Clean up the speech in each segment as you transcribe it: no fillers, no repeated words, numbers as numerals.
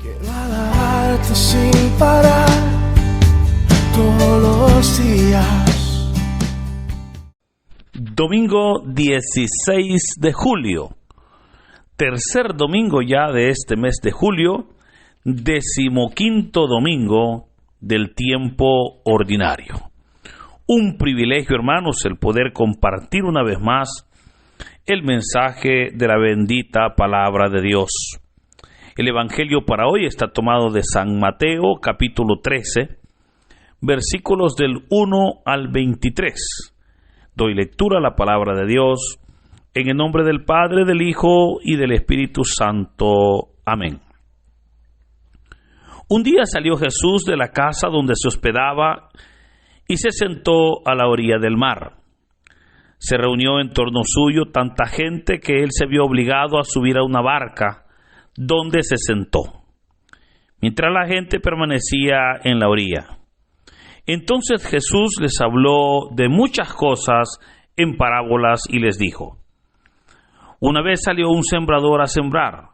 Quiero alabarte sin parar todos los días. Domingo 16 de julio, tercer domingo ya de este mes de julio, 15º domingo del tiempo ordinario. Un privilegio, hermanos, el poder compartir una vez más el mensaje de la bendita palabra de Dios. El evangelio para hoy está tomado de San Mateo, capítulo 13, versículos del 1 al 23. Doy lectura a la palabra de Dios en el nombre del Padre, del Hijo y del Espíritu Santo. Amén. Un día salió Jesús de la casa donde se hospedaba y se sentó a la orilla del mar. Se reunió en torno suyo tanta gente que él se vio obligado a subir a una barca, donde se sentó, mientras la gente permanecía en la orilla. Entonces Jesús les habló de muchas cosas en parábolas y les dijo: Una vez salió un sembrador a sembrar,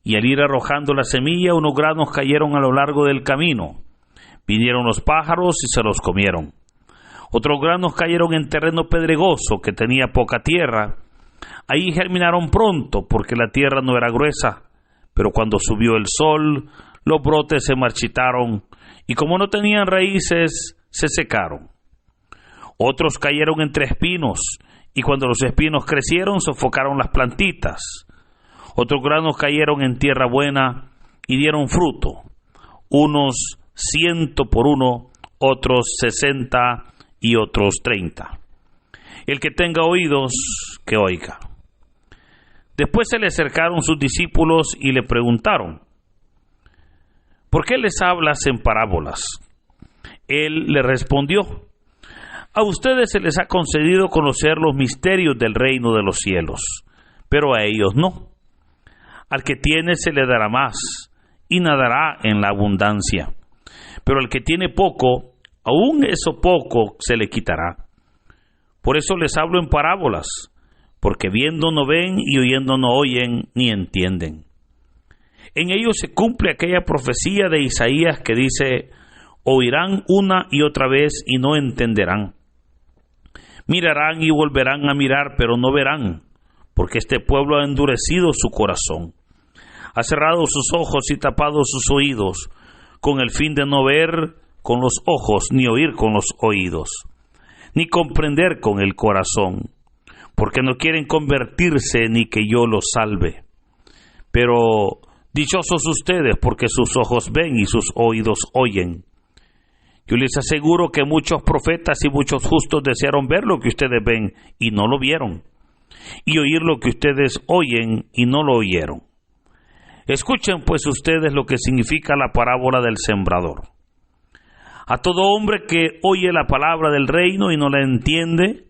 y al ir arrojando la semilla, unos granos cayeron a lo largo del camino. Vinieron los pájaros y se los comieron. Otros granos cayeron en terreno pedregoso que tenía poca tierra. Ahí germinaron pronto, porque la tierra no era gruesa. Pero cuando subió el sol, los brotes se marchitaron, y como no tenían raíces, se secaron. Otros cayeron entre espinos, y cuando los espinos crecieron, sofocaron las plantitas. Otros granos cayeron en tierra buena, y dieron fruto, unos 100 por uno, otros 60 y otros 30. El que tenga oídos, que oiga. Después se le acercaron sus discípulos y le preguntaron: ¿por qué les hablas en parábolas? Él le respondió: a ustedes se les ha concedido conocer los misterios del reino de los cielos, pero a ellos no. Al que tiene se le dará más, y nadará en la abundancia. Pero al que tiene poco, aún eso poco se le quitará. Por eso les hablo en parábolas, porque viendo no ven y oyendo no oyen ni entienden. En ellos se cumple aquella profecía de Isaías que dice: oirán una y otra vez y no entenderán. Mirarán y volverán a mirar, pero no verán, porque este pueblo ha endurecido su corazón. Ha cerrado sus ojos y tapado sus oídos, con el fin de no ver con los ojos, ni oír con los oídos, ni comprender con el corazón, porque no quieren convertirse ni que yo los salve. Pero dichosos ustedes, porque sus ojos ven y sus oídos oyen. Yo les aseguro que muchos profetas y muchos justos desearon ver lo que ustedes ven y no lo vieron, y oír lo que ustedes oyen y no lo oyeron. Escuchen pues ustedes lo que significa la parábola del sembrador. A todo hombre que oye la palabra del reino y no la entiende,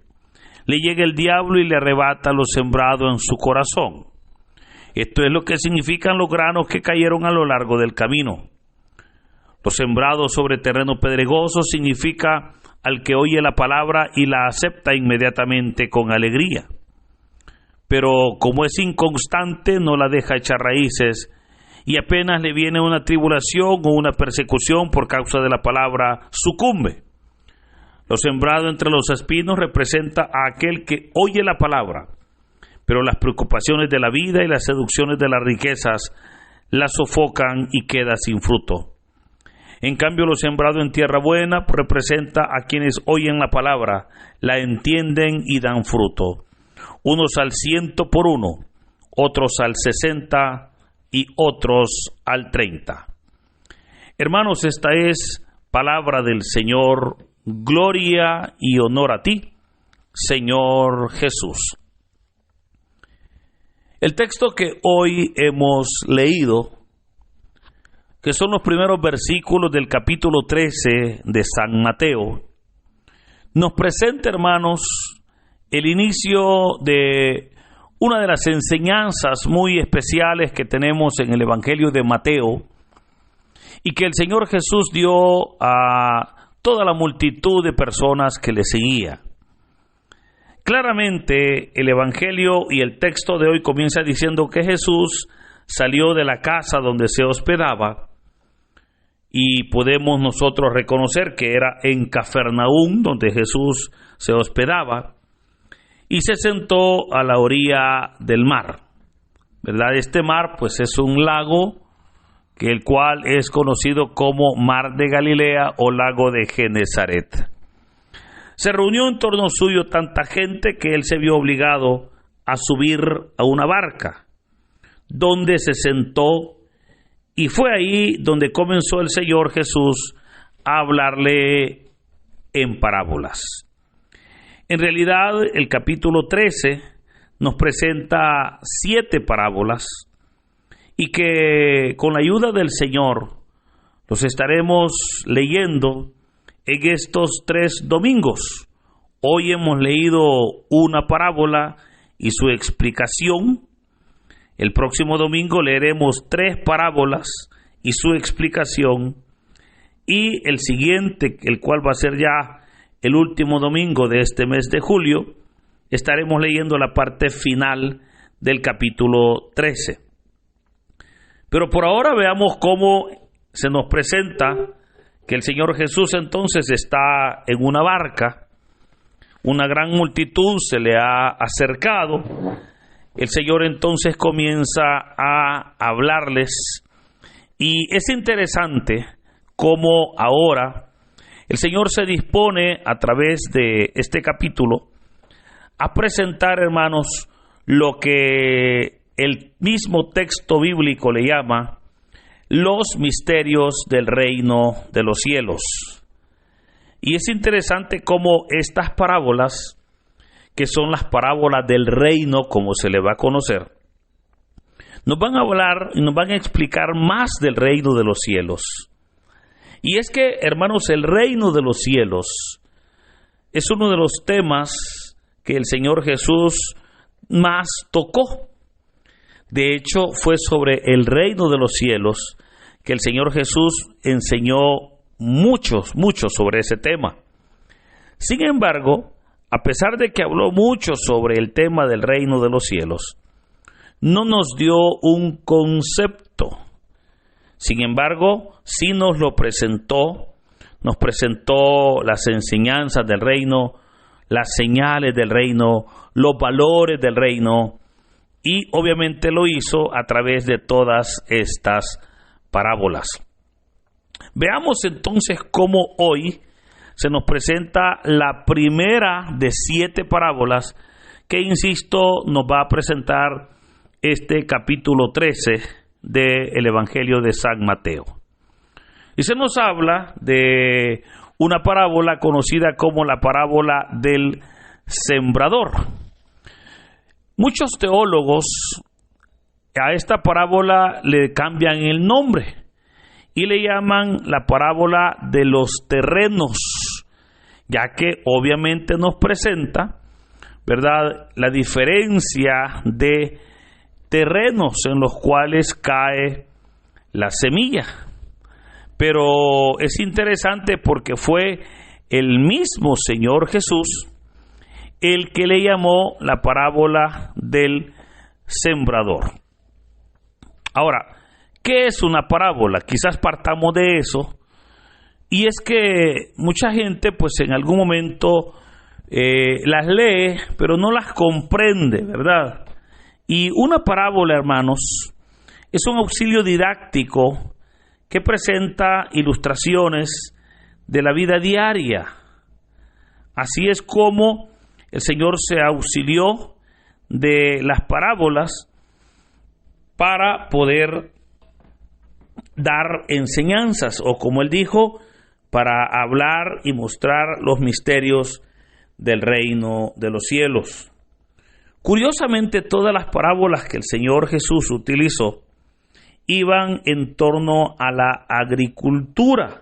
le llega el diablo y le arrebata lo sembrado en su corazón. Esto es lo que significan los granos que cayeron a lo largo del camino. Lo sembrado sobre terreno pedregoso significa al que oye la palabra y la acepta inmediatamente con alegría. Pero como es inconstante, no la deja echar raíces, y apenas le viene una tribulación o una persecución por causa de la palabra, sucumbe. Lo sembrado entre los espinos representa a aquel que oye la palabra, pero las preocupaciones de la vida y las seducciones de las riquezas la sofocan y queda sin fruto. En cambio, lo sembrado en tierra buena representa a quienes oyen la palabra, la entienden y dan fruto. Unos al 100 por uno, otros al 60 y otros al 30. Hermanos, esta es palabra del Señor. Gloria y honor a ti, Señor Jesús. El texto que hoy hemos leído, que son los primeros versículos del capítulo 13 de San Mateo, nos presenta, hermanos, el inicio de una de las enseñanzas muy especiales que tenemos en el Evangelio de Mateo y que el Señor Jesús dio a toda la multitud de personas que le seguía. Claramente el Evangelio y el texto de hoy comienza diciendo que Jesús salió de la casa donde se hospedaba, y podemos nosotros reconocer que era en Cafarnaúm donde Jesús se hospedaba, y se sentó a la orilla del mar, ¿verdad? Este mar pues es un lago, que el cual es conocido como Mar de Galilea o Lago de Genezaret. Se reunió en torno suyo tanta gente que él se vio obligado a subir a una barca, donde se sentó, y fue ahí donde comenzó el Señor Jesús a hablarle en parábolas. En realidad, el capítulo 13 nos presenta 7 parábolas, y que con la ayuda del Señor los estaremos leyendo en estos 3 domingos. Hoy hemos leído una parábola y su explicación. El próximo domingo leeremos 3 parábolas y su explicación. Y el siguiente, el cual va a ser ya el último domingo de este mes de julio, estaremos leyendo la parte final del capítulo 13. Pero por ahora veamos cómo se nos presenta que el Señor Jesús entonces está en una barca. Una gran multitud se le ha acercado. El Señor entonces comienza a hablarles, y es interesante cómo ahora el Señor se dispone a través de este capítulo a presentar, hermanos, lo que el mismo texto bíblico le llama los misterios del reino de los cielos. Y es interesante cómo estas parábolas, que son las parábolas del reino, como se le va a conocer, nos van a hablar y nos van a explicar más del reino de los cielos. Y es que, hermanos, el reino de los cielos es uno de los temas que el Señor Jesús más tocó. De hecho, fue sobre el reino de los cielos que el Señor Jesús enseñó mucho sobre ese tema. Sin embargo, a pesar de que habló mucho sobre el tema del reino de los cielos, no nos dio un concepto. Sin embargo, sí nos lo presentó, nos presentó las enseñanzas del reino, las señales del reino, los valores del reino, y obviamente lo hizo a través de todas estas parábolas. Veamos entonces cómo hoy se nos presenta la primera de 7 parábolas que, insisto, nos va a presentar este capítulo 13 del Evangelio de San Mateo. Y se nos habla de una parábola conocida como la parábola del sembrador. Muchos teólogos a esta parábola le cambian el nombre y le llaman la parábola de los terrenos, ya que obviamente nos presenta, ¿verdad?, la diferencia de terrenos en los cuales cae la semilla. Pero es interesante porque fue el mismo Señor Jesús el que le llamó la parábola del sembrador. Ahora, ¿qué es una parábola? Quizás partamos de eso. Y es que mucha gente, pues en algún momento las lee, pero no las comprende, ¿verdad? Y una parábola, hermanos, es un auxilio didáctico que presenta ilustraciones de la vida diaria. Así es como el Señor se auxilió de las parábolas para poder dar enseñanzas, o como Él dijo, para hablar y mostrar los misterios del reino de los cielos. Curiosamente, todas las parábolas que el Señor Jesús utilizó iban en torno a la agricultura,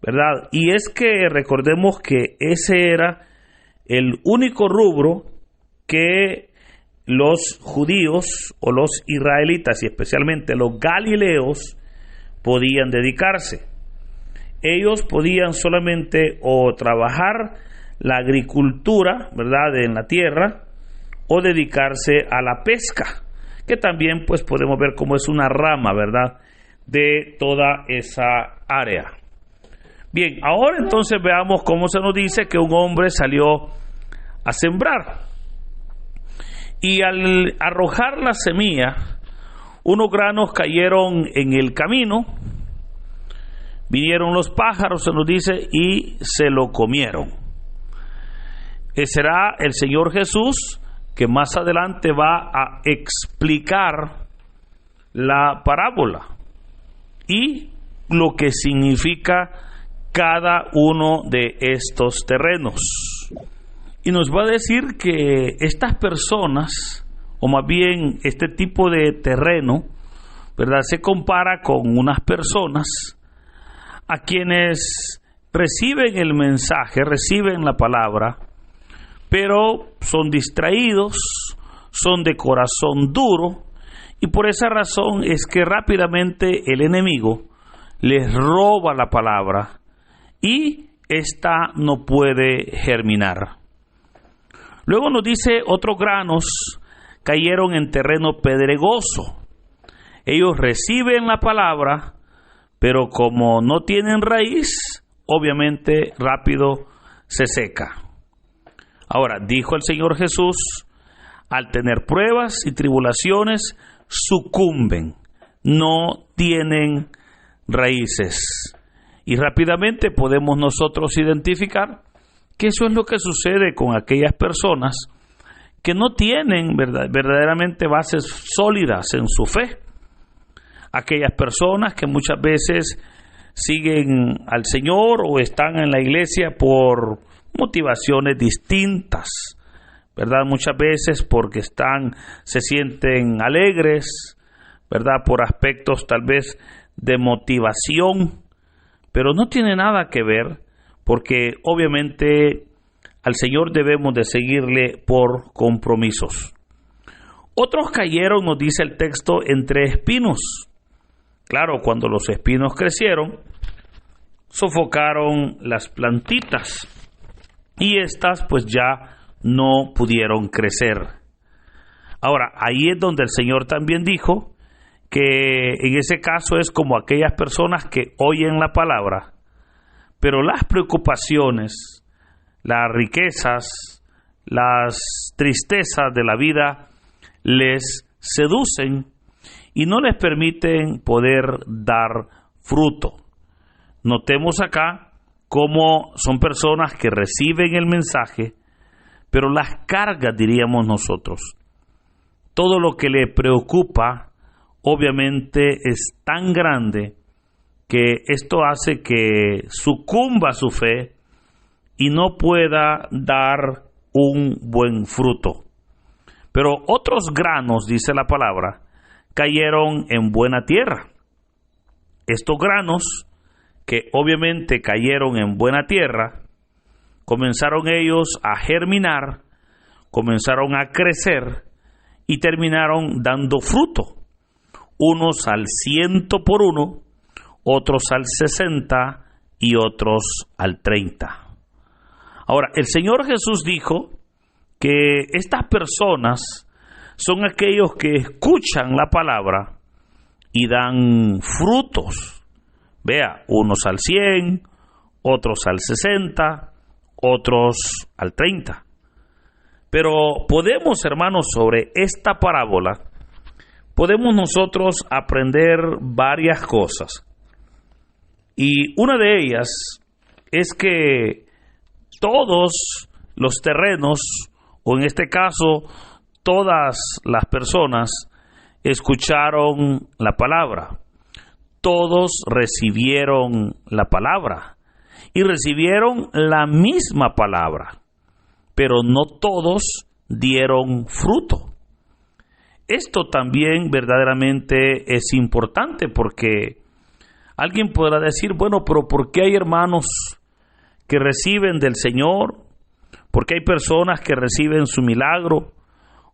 ¿verdad? Y es que recordemos que ese era el único rubro que los judíos o los israelitas, y especialmente los galileos, podían dedicarse. Ellos podían solamente o trabajar la agricultura, ¿verdad?, en la tierra, o dedicarse a la pesca, que también pues podemos ver cómo es una rama, ¿verdad?, de toda esa área. Bien, ahora entonces veamos cómo se nos dice que un hombre salió a sembrar. Y al arrojar la semilla, unos granos cayeron en el camino, vinieron los pájaros, se nos dice, y se lo comieron. Será el Señor Jesús que más adelante va a explicar la parábola y lo que significa cada uno de estos terrenos. Y nos va a decir que estas personas, o más bien este tipo de terreno, ¿verdad?, se compara con unas personas a quienes reciben el mensaje, reciben la palabra, pero son distraídos, son de corazón duro, y por esa razón es que rápidamente el enemigo les roba la palabra y ésta no puede germinar. Luego nos dice, otros granos cayeron en terreno pedregoso. Ellos reciben la palabra, pero como no tienen raíz, obviamente rápido se seca. Ahora, dijo el Señor Jesús, al tener pruebas y tribulaciones, sucumben, no tienen raíces. Y rápidamente podemos nosotros identificar que eso es lo que sucede con aquellas personas que no tienen verdaderamente bases sólidas en su fe. Aquellas personas que muchas veces siguen al Señor o están en la iglesia por motivaciones distintas, ¿verdad? Muchas veces porque se sienten alegres, ¿verdad?, por aspectos tal vez de motivación, pero no tiene nada que ver, porque obviamente al Señor debemos de seguirle por compromisos. Otros cayeron, nos dice el texto, entre espinos. Claro, cuando los espinos crecieron, sofocaron las plantitas y estas pues ya no pudieron crecer. Ahora, ahí es donde el Señor también dijo que en ese caso es como aquellas personas que oyen la palabra, pero las preocupaciones, las riquezas, las tristezas de la vida les seducen y no les permiten poder dar fruto. Notemos acá cómo son personas que reciben el mensaje, pero las cargas, diríamos nosotros, todo lo que le preocupa, obviamente es tan grande que esto hace que sucumba su fe y no pueda dar un buen fruto. Pero otros granos, dice la palabra, cayeron en buena tierra. Estos granos, que obviamente cayeron en buena tierra, comenzaron ellos a germinar, comenzaron a crecer y terminaron dando fruto. Unos al 100 por uno, otros al 60 y otros al 30. Ahora, el Señor Jesús dijo que estas personas son aquellos que escuchan la palabra y dan frutos. Vea, unos al 100, otros al 60, otros al 30. Pero podemos, hermanos, sobre esta parábola, podemos nosotros aprender varias cosas. Y una de ellas es que todos los terrenos, o en este caso, todas las personas, escucharon la palabra. Todos recibieron la palabra. Y recibieron la misma palabra. Pero no todos dieron fruto. Esto también verdaderamente es importante porque alguien podrá decir, bueno, pero ¿por qué hay hermanos que reciben del Señor? ¿Por qué hay personas que reciben su milagro?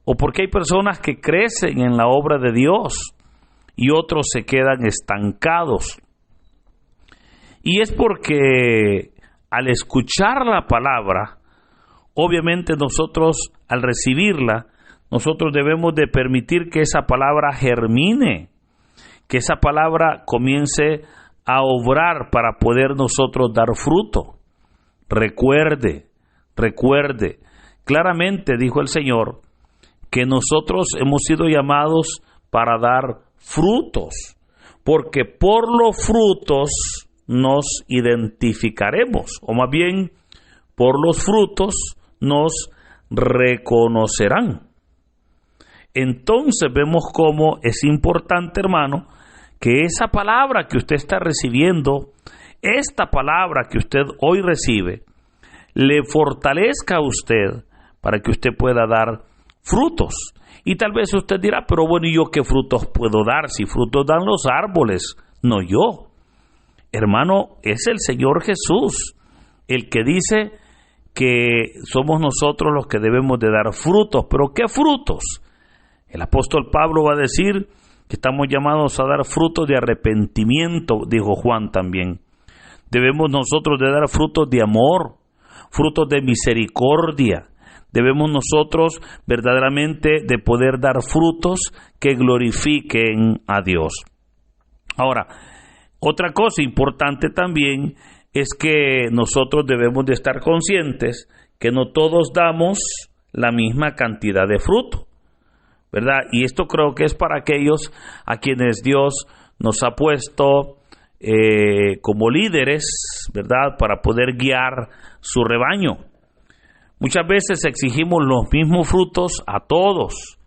¿O por qué hay personas que crecen en la obra de Dios y otros se quedan estancados? Y es porque al escuchar la palabra, obviamente nosotros al recibirla, nosotros debemos de permitir que esa palabra germine, que esa palabra comience a obrar para poder nosotros dar fruto. Recuerde, claramente dijo el Señor que nosotros hemos sido llamados para dar frutos, porque por los frutos nos identificaremos, o más bien, por los frutos nos reconocerán. Entonces vemos cómo es importante, hermano, que esa palabra que usted está recibiendo, esta palabra que usted hoy recibe, le fortalezca a usted para que usted pueda dar frutos. Y tal vez usted dirá, pero bueno, ¿y yo qué frutos puedo dar? Si frutos dan los árboles, no yo. Hermano, es el Señor Jesús el que dice que somos nosotros los que debemos de dar frutos. ¿Pero qué frutos? El apóstol Pablo va a decir que estamos llamados a dar frutos de arrepentimiento, dijo Juan también. Debemos nosotros de dar frutos de amor, frutos de misericordia. Debemos nosotros verdaderamente de poder dar frutos que glorifiquen a Dios. Ahora, otra cosa importante también es que nosotros debemos de estar conscientes que no todos damos la misma cantidad de fruto, ¿verdad? Y esto creo que es para aquellos a quienes Dios nos ha puesto como líderes, ¿verdad? Para poder guiar su rebaño. Muchas veces exigimos los mismos frutos a todos,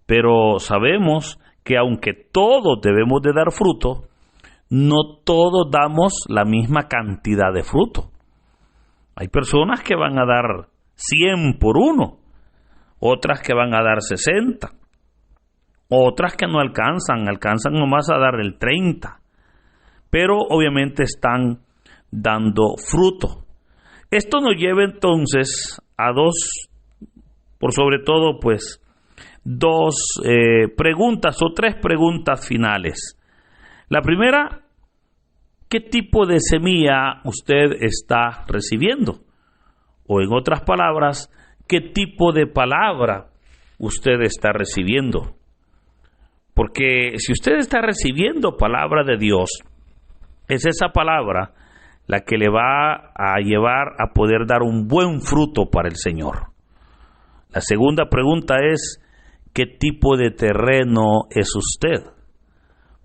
pero sabemos que aunque todos debemos de dar fruto, no todos damos la misma cantidad de fruto. Hay personas que van a dar 100 por uno, otras que van a dar 60, otras que no alcanzan nomás a dar el 30, pero obviamente están dando fruto. Esto nos lleva entonces a dos preguntas o tres preguntas finales. La primera, ¿qué tipo de semilla usted está recibiendo? O en otras palabras, ¿qué tipo de palabra usted está recibiendo? Porque si usted está recibiendo palabra de Dios, es esa palabra la que le va a llevar a poder dar un buen fruto para el Señor. La segunda pregunta es, ¿qué tipo de terreno es usted?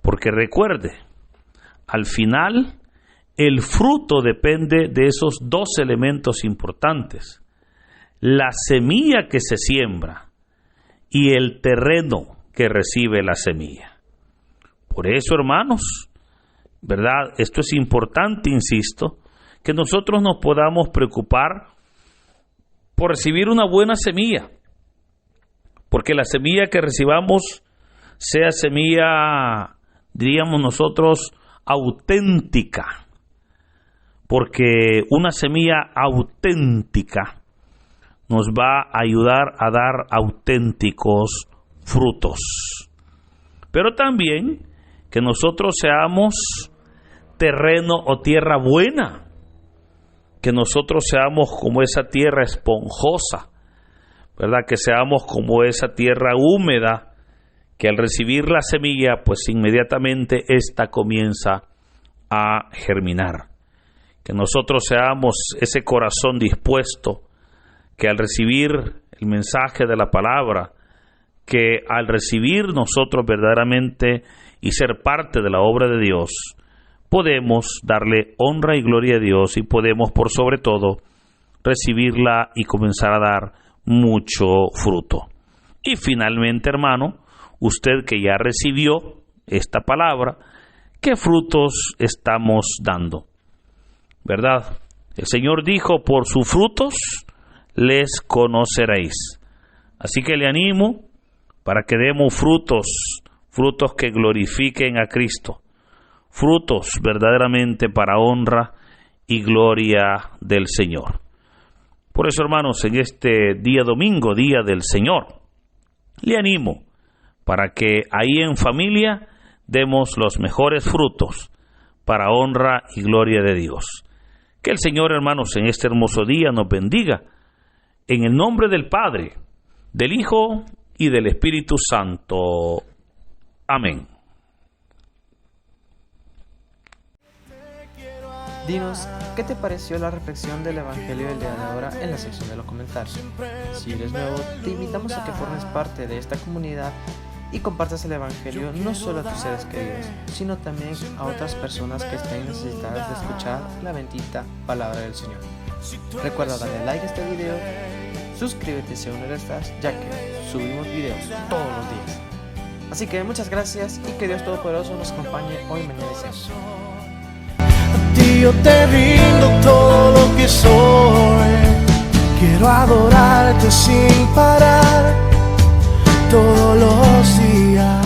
Porque recuerde, al final, el fruto depende de esos dos elementos importantes: la semilla que se siembra y el terreno que recibe la semilla. Por eso, hermanos, ¿verdad? Esto es importante, insisto, que nosotros nos podamos preocupar por recibir una buena semilla, porque la semilla que recibamos sea semilla, diríamos nosotros, auténtica, porque una semilla auténtica nos va a ayudar a dar auténticos frutos. Pero también que nosotros seamos terreno o tierra buena, que nosotros seamos como esa tierra esponjosa, ¿verdad? Que seamos como esa tierra húmeda, que al recibir la semilla, pues inmediatamente ésta comienza a germinar. Que nosotros seamos ese corazón dispuesto, que al recibir el mensaje de la palabra, que al recibir nosotros verdaderamente y ser parte de la obra de Dios, podemos darle honra y gloria a Dios y podemos, por sobre todo, recibirla y comenzar a dar mucho fruto. Y finalmente, hermano, usted que ya recibió esta palabra, ¿qué frutos estamos dando? ¿Verdad? El Señor dijo, por sus frutos les conoceréis. Así que le animo para que demos frutos que glorifiquen a Cristo, frutos verdaderamente para honra y gloria del Señor. Por eso, hermanos, en este día domingo, día del Señor, le animo para que ahí en familia demos los mejores frutos para honra y gloria de Dios. Que el Señor, hermanos, en este hermoso día nos bendiga, en el nombre del Padre, del Hijo y del Espíritu Santo. Amén. Dinos, ¿qué te pareció la reflexión del Evangelio del día de ahora en la sección de los comentarios? Si eres nuevo, te invitamos a que formes parte de esta comunidad y compartas el Evangelio no solo a tus seres queridos, sino también a otras personas que estén necesitadas de escuchar la bendita palabra del Señor. Recuerda darle like a este video, suscríbete si aún no lo estás, ya que subimos videos todos los días. Así que muchas gracias y que Dios Todopoderoso nos acompañe hoy, mañana y siempre. A ti yo te rindo todo lo que soy. Quiero adorarte sin parar todos los días.